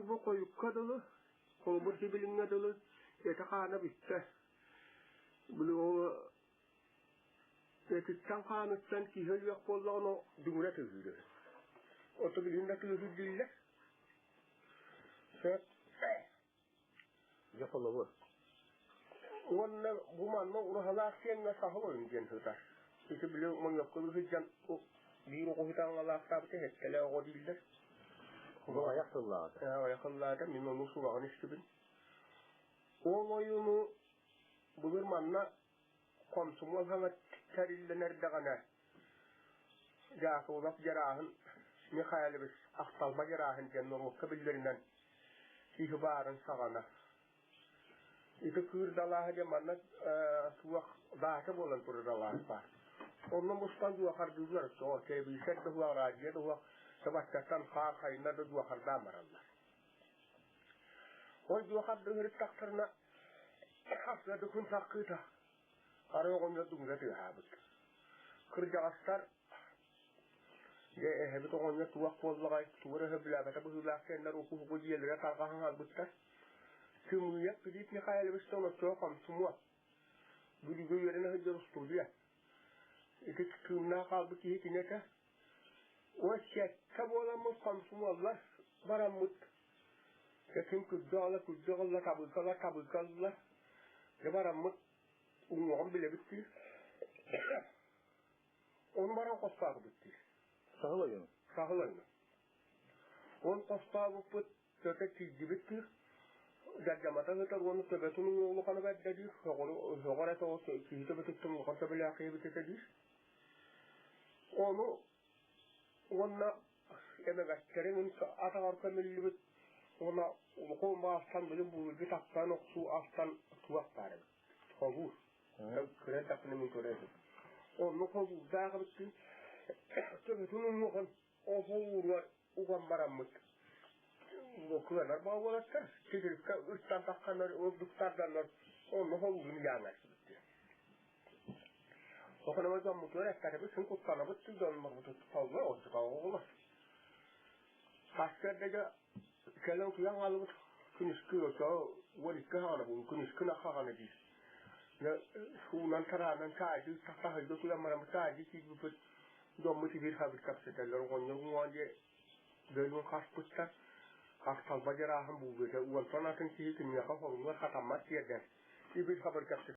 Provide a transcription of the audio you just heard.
bu koyup kadılı, kolumur hibilinge dılı, yetakana bitti. Bunu o yetikten kanıttan kihel yok bollağını dümre tüzülü. Otobilinde tüzülü değil. Yapılı bu. Onunla bu manla uğrahalar seninle sahıl oyuncayan tutar. İşte bile onun yapılı hıccan bir okutan Allah'a sabite hetkele o değildir. Bu ayaklılarda. Ayaklılarda min onu sulağın iştibin. O oyunu bu bir manla komsumul hama terille nerede gana. Jaka ulap jarahın Mikhail biz aktalma jarahın cennet kabillerinden ihbarın sağana. İşte kırdalah zamanla suak dağıtı bolan kırdalah var. Onun bustan dua kardızlar so tebiset de huwa rajiye de huwa sabahtan khar khayna de dua karda marallah. O dua kardı hır taktırna hafta de kun takıta. Araya konuda dunga de habit. Kırca astar ye hebet konuda tuak bollagay tuwara hebla bata bu lakenler oku bu jiyelere talqahan halbutta. Sumuyak bidit ni khayal bistona soqam sumwa. Bu digo yerine hıcır ustudiya. İki kümna kaldı ki hiç nete. O şekka bolamı komşum Allah baramut. Kesin kudağla kabukala. Ne baramut. Umuğum bile bitti. Onu baran kospağı bitti. Sağlayın. Sağlayın. Onu kospağı bitti. Töte çizgi bitti. Jajjamata hıtar onu töbetunun oğlu kanı beddedir. Hogora to çizgi bitti. Mukarta bile akıya bitti. Onu ona emeklerin atar kamilli ona okuma aslan böyle bu bir taktan oksu aslan tuak var. Kovur. Kıran takını mı koyuyorsun? Onu kovur daha bitti. Tabii bunun mukan o kovur var. Ugan baramut. Bu kıralar bağlattı. Çekilip üstten takkanlar, öldüklerden onu kovurun yanlar bitti. O kadar zaman mutlu etkileri bir sürü kutlama bitti. Dönmek bitti. Fazla oldu. Olmaz. Askerdege kelen kuyan alıp künüsküyorsa varıskı hana bu künüskü nakağına değil. Ne şundan taranan çaydı sakahıydı kuyanmaran çaydı ki bu dommuti bir habit kapsederler. Onun muhace bölüm kaspıtta kastal bacarahın bu böyle. Ulan sanatın ki hikimya kafamlar katamak yerden. Bir haber kapsederler.